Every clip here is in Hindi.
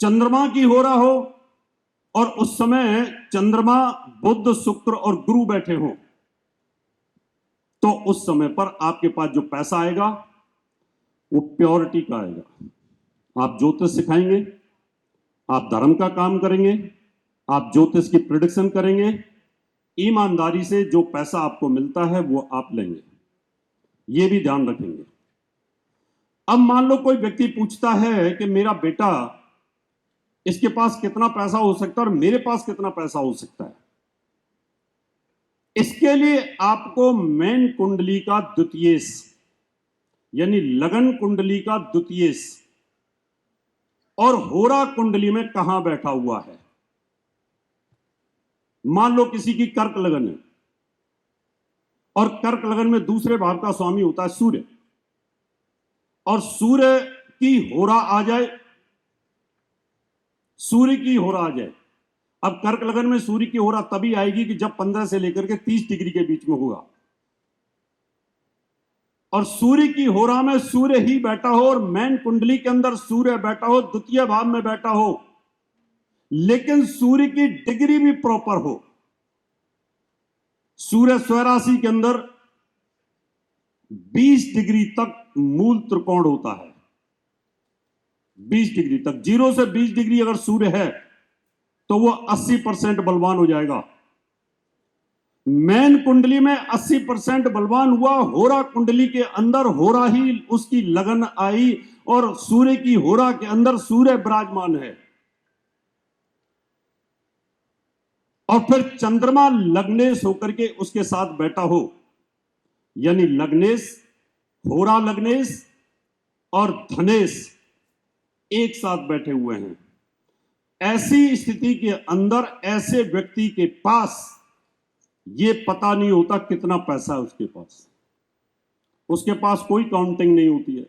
चंद्रमा की हो रहा हो और उस समय चंद्रमा, बुध, शुक्र और गुरु बैठे हो, तो उस समय पर आपके पास जो पैसा आएगा वो प्योरिटी का आएगा। आप ज्योतिष सिखाएंगे, आप धर्म का काम करेंगे, आप ज्योतिष की प्रिडिक्शन करेंगे, ईमानदारी से जो पैसा आपको मिलता है वो आप लेंगे, ये भी ध्यान रखेंगे। अब मान लो कोई व्यक्ति पूछता है कि मेरा बेटा, इसके पास कितना पैसा हो सकता है और मेरे पास कितना पैसा हो सकता है। इसके लिए आपको मेन कुंडली का द्वितीयेश यानी लगन कुंडली का द्वितीयेश और होरा कुंडली में कहां बैठा हुआ है। मान लो किसी की कर्क लगन है और कर्क लगन में दूसरे भाव का स्वामी होता है सूर्य, और सूर्य की होरा आ जाए, सूर्य की होरा आ जाए। अब कर्क लगन में सूर्य की होरा तभी आएगी कि जब 15 से लेकर के 30 डिग्री के बीच में होगा, और सूर्य की होरा में सूर्य ही बैठा हो और मैन कुंडली के अंदर सूर्य बैठा हो, द्वितीय भाव में बैठा हो, लेकिन सूर्य की डिग्री भी प्रॉपर हो। सूर्य स्वराशि के अंदर 20 डिग्री तक मूल त्रिकोण होता है। 20 डिग्री तक, 0 से 20 डिग्री अगर सूर्य है तो वो 80% बलवान हो जाएगा। मैन कुंडली में 80% बलवान हुआ, होरा कुंडली के अंदर होरा ही उसकी लगन आई और सूर्य की होरा के अंदर सूर्य विराजमान है। और फिर चंद्रमा लग्नेश होकर के उसके साथ बैठा हो, यानी लग्नेश, होरा लग्नेश और धनेश एक साथ बैठे हुए हैं। ऐसी स्थिति के अंदर ऐसे व्यक्ति के पास ये पता नहीं होता कितना पैसा है उसके पास, उसके पास कोई काउंटिंग नहीं होती है,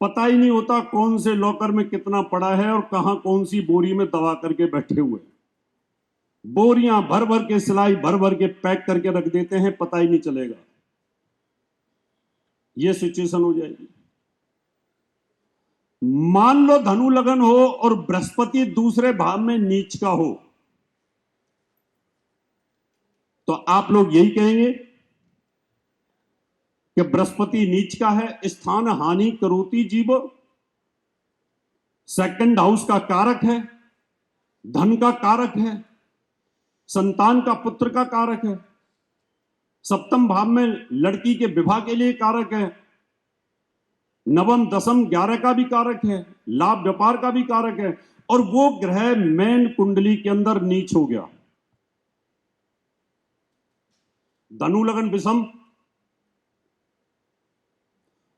पता ही नहीं होता कौन से लॉकर में कितना पड़ा है और कहां कौन सी बोरी में दबा करके बैठे हुए। बोरियां भर भर के, सिलाई भर भर के पैक करके रख देते हैं, पता ही नहीं चलेगा। यह सिचुएशन हो जाएगी। मान लो धनु लगन हो और बृहस्पति दूसरे भाव में नीच का हो, तो आप लोग यही कहेंगे कि बृहस्पति नीच का है, स्थान हानि करोति जीव, सेकंड हाउस का कारक है, धन का कारक है, संतान का, पुत्र का कारक है, सप्तम भाव में लड़की के विवाह के लिए कारक है, नवम, दसम, 11 का भी कारक है, लाभ व्यापार का भी कारक है, और वो ग्रह मैन कुंडली के अंदर नीच हो गया। धनु लगन विषम,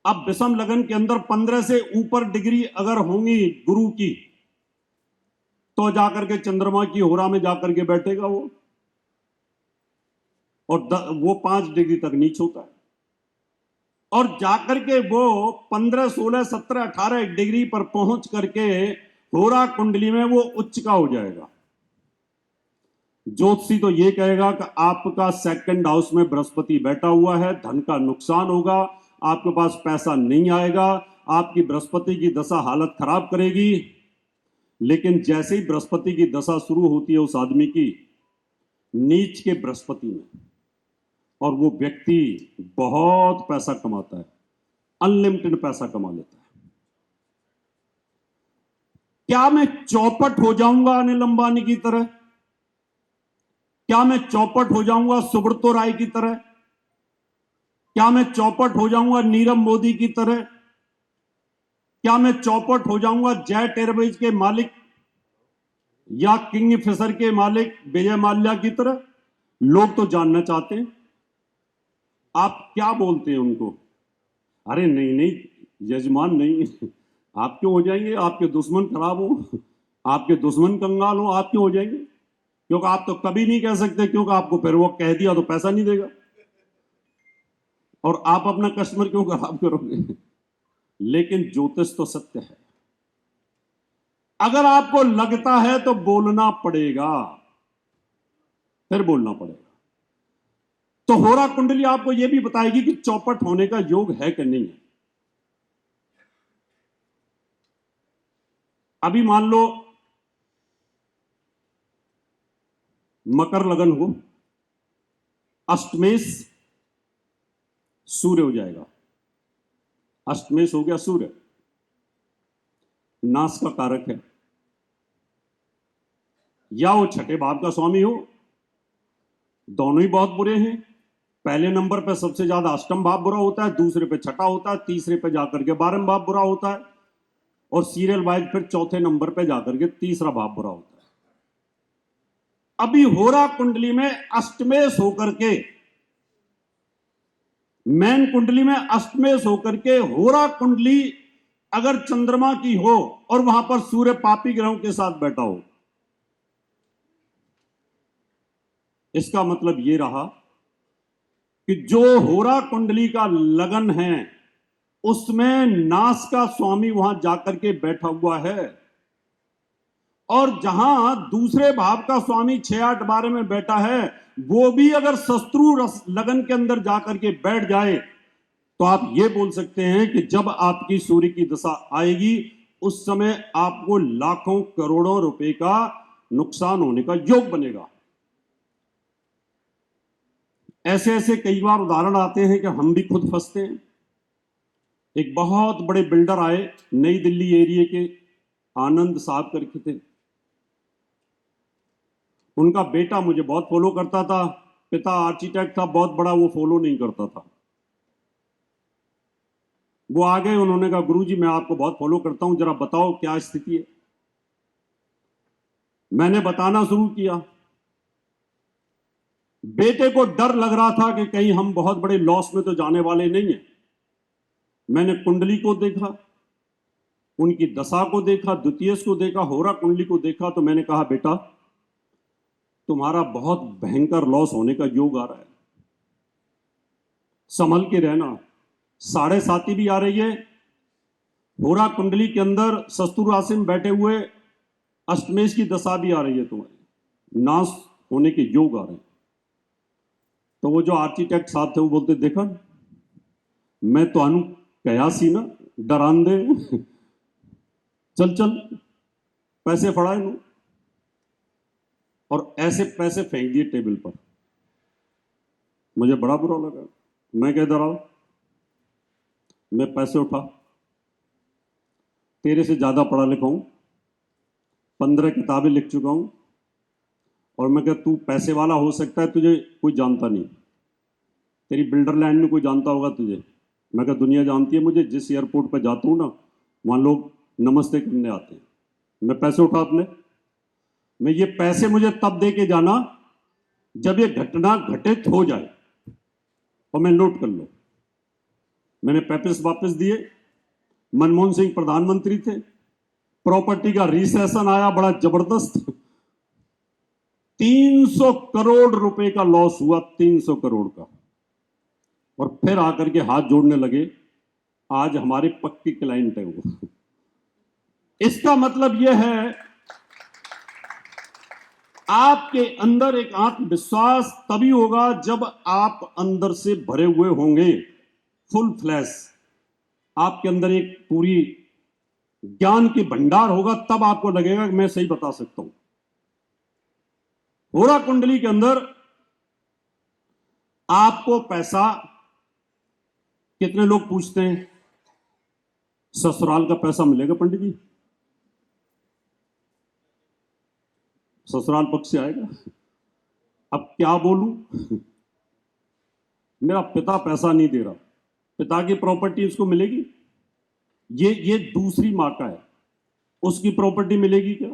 अब विषम लगन के अंदर 15 से ऊपर डिग्री अगर होंगी गुरु की, तो जाकर के चंद्रमा की होरा में जाकर के बैठेगा वो, और वो 5 डिग्री तक नीच होता है, और जाकर के वो 15, 16, 17, 18 डिग्री पर पहुंच करके होरा कुंडली में वो उच्च का हो जाएगा। ज्योतिषी तो ये कहेगा कि आपका सेकंड हाउस में बृहस्पति बैठा हुआ है, धन का नुकसान होगा, आपके पास पैसा नहीं आएगा, आपकी बृहस्पति की दशा हालत खराब करेगी। लेकिन जैसे ही बृहस्पति की दशा शुरू होती है उस आदमी की, नीच के बृहस्पति में, और वो व्यक्ति बहुत पैसा कमाता है, अनलिमिटेड पैसा कमा लेता है। क्या मैं चौपट हो जाऊंगा अनिल अंबानी की तरह? क्या मैं चौपट हो जाऊंगा सुब्रतो राय की तरह? क्या मैं चौपट हो जाऊंगा नीरव मोदी की तरह? क्या मैं चौपट हो जाऊंगा जेट एयरवेज के मालिक या किंग फिशर के मालिक विजय माल्या की तरह? लोग तो जानना चाहते हैं आप क्या बोलते हैं उनको। अरे नहीं नहीं यजमान नहीं, आप क्यों हो जाएंगे? आपके दुश्मन खराब हो, आपके दुश्मन कंगाल हो, आप क्यों हो जाएंगे? क्योंकि आप तो कभी नहीं कह सकते, क्योंकि आपको फिर वो कह दिया तो पैसा नहीं देगा, और आप अपना कस्टमर क्यों खराब करोगे? लेकिन ज्योतिष तो सत्य है। अगर आपको लगता है तो बोलना पड़ेगा, फिर बोलना पड़ेगा। तो होरा कुंडली आपको यह भी बताएगी कि चौपट होने का योग है कि नहीं है। अभी मान लो मकर लगन हो, अष्टमेश सूर्य हो जाएगा, अष्टमेश हो गया सूर्य, नाश का कारक है, या वो छठे भाव का स्वामी हो, दोनों ही बहुत बुरे हैं। पहले नंबर पे सबसे ज्यादा अष्टम भाव बुरा होता है, दूसरे पे छठा होता है, तीसरे पे जाकर के 12वां भाव बुरा होता है, और सीरियल वाइज फिर चौथे नंबर पे जाकर के तीसरा भाव बुरा होता है। अभी होरा कुंडली में अष्टमेश होकर के, मैन कुंडली में अष्टमेश होकर के होरा कुंडली अगर चंद्रमा की हो और वहां पर सूर्य पापी ग्रहों के साथ बैठा हो, इसका मतलब यह रहा कि जो होरा कुंडली का लगन है उसमें नास का स्वामी वहां जाकर के बैठा हुआ है, और जहां दूसरे भाव का स्वामी 6-8-12 में बैठा है वो भी अगर शत्रु लगन के अंदर जाकर के बैठ जाए तो आप ये बोल सकते हैं कि जब आपकी सूर्य की दशा आएगी उस समय आपको लाखों करोड़ों रुपए का नुकसान होने का योग बनेगा। ऐसे ऐसे कई बार उदाहरण आते हैं कि हम भी खुद फंसते हैं। एक बहुत बड़े बिल्डर आए, नई दिल्ली एरिया के, आनंद साहब करके थे। उनका बेटा मुझे बहुत फॉलो करता था, पिता आर्किटेक्ट था बहुत बड़ा, वो फॉलो नहीं करता था। वो आ गए, उन्होंने कहा गुरुजी मैं आपको बहुत फॉलो करता हूं, जरा बताओ क्या स्थिति है। मैंने बताना शुरू किया। बेटे को डर लग रहा था कि कहीं हम बहुत बड़े लॉस में तो जाने वाले नहीं हैं। मैंने कुंडली को देखा, उनकी दशा को देखा, द्वितीयस को देखा, होरा कुंडली को देखा, तो मैंने कहा बेटा तुम्हारा बहुत भयंकर लॉस होने का योग आ रहा है, संभल के रहना। 7.5 भी आ रही है, होरा कुंडली के अंदर शत्रु राशि में बैठे हुए अष्टमेश की दशा भी आ रही है, तुम्हारे नाश होने के योग आ रहे हैं। तो वो जो आर्किटेक्ट साहब थे वो बोलते देखा मैं तो अनु कयासी ना डरान दे चल चल पैसे फड़ाए लो, और ऐसे पैसे फेंक दिए टेबल पर। मुझे बड़ा बुरा लगा। मैं कह रहा हूं मैं पैसे उठा, तेरे से ज्यादा पढ़ा लिखा हूं, 15 किताबें लिख चुका हूं, और मैं कह तू पैसे वाला हो सकता है, तुझे कोई जानता नहीं, तेरी बिल्डर लैंड में कोई जानता होगा तुझे। मैं कहा दुनिया जानती है मुझे, जिस एयरपोर्ट पर जाता हूं ना वहां लोग नमस्ते करने आते हैं। मैं पैसे उठा अपने, मैं ये पैसे मुझे तब दे के जाना जब ये घटना घटित हो जाए और मैं नोट कर लो। मैंने पैसे वापस दिए। मनमोहन सिंह प्रधानमंत्री थे, प्रॉपर्टी का रिसेशन आया बड़ा जबरदस्त, 300 करोड़ रुपए का लॉस हुआ, 300 करोड़ का, और फिर आकर के हाथ जोड़ने लगे। आज हमारे पक्की क्लाइंट है वो। इसका मतलब यह है आपके अंदर एक आत्मविश्वास तभी होगा जब आप अंदर से भरे हुए होंगे, फुल फ्लैश, आपके अंदर एक पूरी ज्ञान की भंडार होगा, तब आपको लगेगा कि मैं सही बता सकता हूं। होरा कुंडली के अंदर आपको पैसा, कितने लोग पूछते हैं ससुराल का पैसा मिलेगा पंडित जी, ससुराल पक्ष से आएगा। अब क्या बोलूं, मेरा पिता पैसा नहीं दे रहा, पिता की प्रॉपर्टी उसको मिलेगी? ये दूसरी मां का है, उसकी प्रॉपर्टी मिलेगी क्या?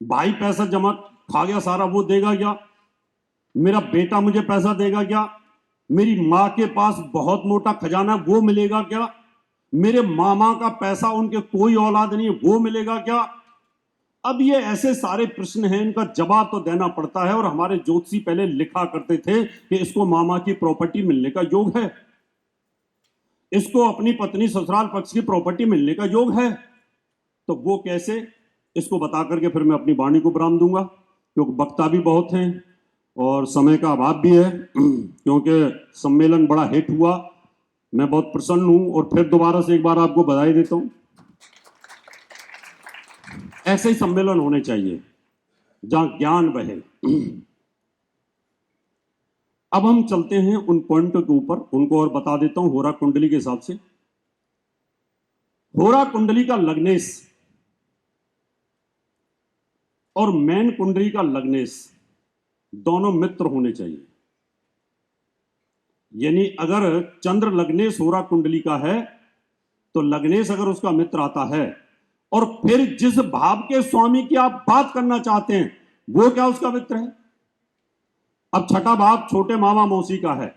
भाई पैसा जमा खा गया सारा, वो देगा क्या? मेरा बेटा मुझे पैसा देगा क्या? मेरी मां के पास बहुत मोटा खजाना, वो मिलेगा क्या? मेरे मामा का पैसा, उनके कोई औलाद नहीं है, वो मिलेगा क्या? अब ये ऐसे सारे प्रश्न हैं, इनका जवाब तो देना पड़ता है। और हमारे ज्योतिषी पहले लिखा करते थे कि इसको मामा की प्रॉपर्टी मिलने का योग है, इसको अपनी पत्नी ससुराल पक्ष की प्रॉपर्टी मिलने का योग है। तो वो कैसे, इसको बता करके फिर मैं अपनी वाणी को विराम दूंगा, क्योंकि वक्ता भी बहुत हैं और समय का अभाव भी है। क्योंकि सम्मेलन बड़ा हिट हुआ, मैं बहुत प्रसन्न हूं, और फिर दोबारा से एक बार आपको बधाई देता हूं। ऐसे ही सम्मेलन होने चाहिए जहां ज्ञान बहे। अब हम चलते हैं उन पॉइंटों के ऊपर, उनको और बता देता हूं होरा कुंडली के हिसाब से। होरा कुंडली का लग्नेश और मैन कुंडली का लग्नेश दोनों मित्र होने चाहिए। यानी अगर चंद्र लग्नेश होरा कुंडली का है तो लग्नेश अगर उसका मित्र आता है, और फिर जिस भाव के स्वामी की आप बात करना चाहते हैं वो क्या उसका मित्र है। अब छठा भाव छोटे मामा मौसी का है,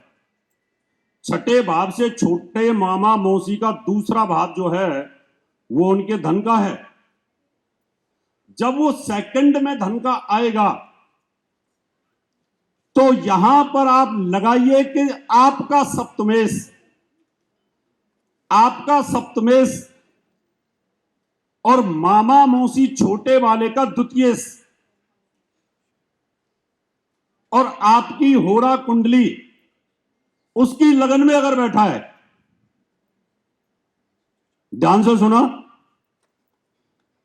छठे भाव से छोटे मामा मौसी का दूसरा भाव जो है वो उनके धन का है। जब वो सेकंड में धन का आएगा तो यहां पर आप लगाइए कि आपका सप्तमेश और मामा मौसी छोटे वाले का द्वितीयेश, और आपकी होरा कुंडली उसकी लगन में अगर बैठा है, ध्यान से सुना,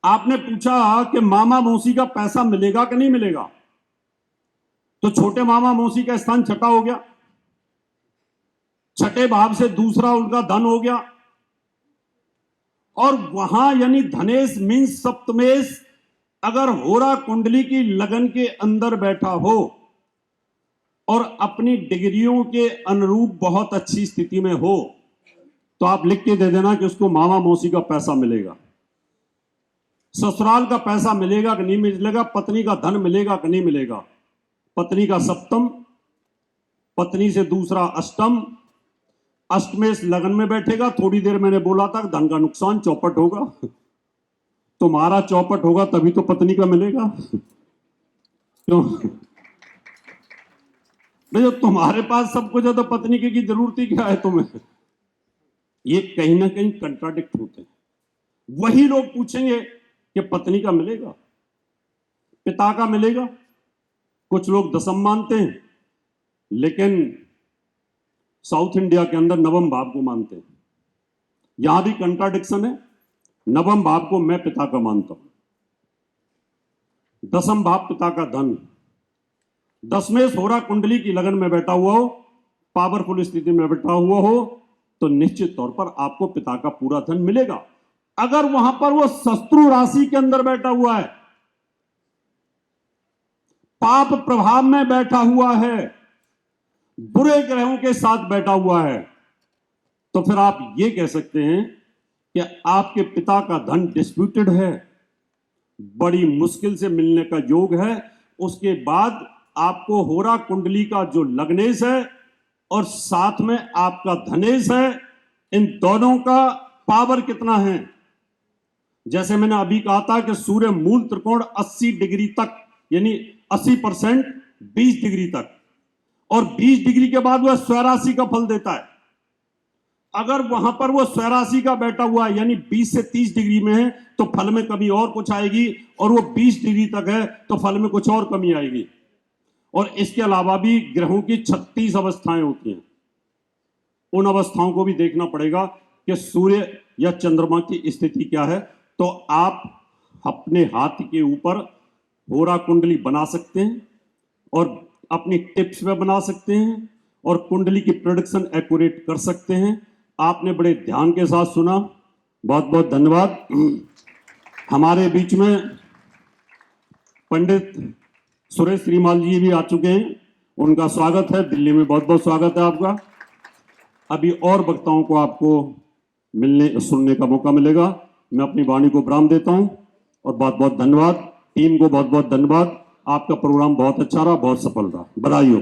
आपने पूछा कि मामा मौसी का पैसा मिलेगा कि नहीं मिलेगा, तो छोटे मामा मौसी का स्थान छठा हो गया, छठे भाव से दूसरा उनका धन हो गया, और वहां यानी धनेश मीन्स सप्तमेश अगर होरा कुंडली की लगन के अंदर बैठा हो और अपनी डिग्रियों के अनुरूप बहुत अच्छी स्थिति में हो, तो आप लिख के दे देना कि उसको मामा मौसी का पैसा मिलेगा, ससुराल का पैसा मिलेगा कि नहीं मिलेगा, पत्नी का धन मिलेगा कि नहीं मिलेगा। पत्नी का सप्तम, पत्नी से दूसरा अष्टम, अष्टमेश लगन में बैठेगा। थोड़ी देर मैंने बोला था धन का नुकसान चौपट होगा, तुम्हारा चौपट होगा तभी तो पत्नी का मिलेगा। क्यों भैया, तुम्हारे पास सब कुछ है तो पत्नी की जरूरत ही क्या है तुम्हें। ये कहीं ना कहीं कंट्राडिक्ट होते हैं। वही लोग पूछेंगे कि पत्नी का मिलेगा, पिता का मिलेगा। कुछ लोग दसम मानते हैं, लेकिन साउथ इंडिया के अंदर नवम भाव को मानते हैं। यहां भी कंट्राडिक्शन है। नवम भाव को मैं पिता का मानता हूं, दसम भाव पिता का धन। दसमेश होरा कुंडली की लगन में बैठा हुआ हो, पावरफुल स्थिति में बैठा हुआ हो, तो निश्चित तौर पर आपको पिता का पूरा धन मिलेगा। अगर वहां पर वो शत्रु राशि के अंदर बैठा हुआ है, पाप प्रभाव में बैठा हुआ है, बुरे ग्रहों के साथ बैठा हुआ है, तो फिर आप ये कह सकते हैं कि आपके पिता का धन डिस्प्यूटेड है, बड़ी मुश्किल से मिलने का योग है। उसके बाद आपको होरा कुंडली का जो लग्नेश है और साथ में आपका धनेश है, इन दोनों का पावर कितना है। जैसे मैंने अभी कहा था कि सूर्य मूल त्रिकोण 80 डिग्री तक, यानी 80% 20 डिग्री तक, और 20 डिग्री के बाद वह स्वराशि का फल देता है। अगर वहां पर वो स्वराशि का बैठा हुआ है, यानी 20 से 30 डिग्री में है, तो फल में कमी और कुछ आएगी, और वो 20 डिग्री तक है तो फल में कुछ और कमी आएगी। और इसके अलावा भी ग्रहों की 36 अवस्थाएं होती हैं। उन अवस्थाओं को भी देखना पड़ेगा कि सूर्य या चंद्रमा की स्थिति क्या है। तो आप अपने हाथ के ऊपर होरा कुंडली बना सकते हैं और अपनी टिप्स में बना सकते हैं और कुंडली की प्रेडिक्शन एक्यूरेट कर सकते हैं। आपने बड़े ध्यान के साथ सुना, बहुत बहुत धन्यवाद। हमारे बीच में पंडित सुरेश श्रीमाल जी भी आ चुके हैं, उनका स्वागत है दिल्ली में, बहुत बहुत स्वागत है आपका। अभी और वक्ताओं को आपको मिलने सुनने का मौका मिलेगा। मैं अपनी वाणी को विराम देता हूं और बहुत बहुत धन्यवाद। टीम को बहुत बहुत धन्यवाद। आपका प्रोग्राम बहुत अच्छा रहा, बहुत सफल रहा। बधाई हो।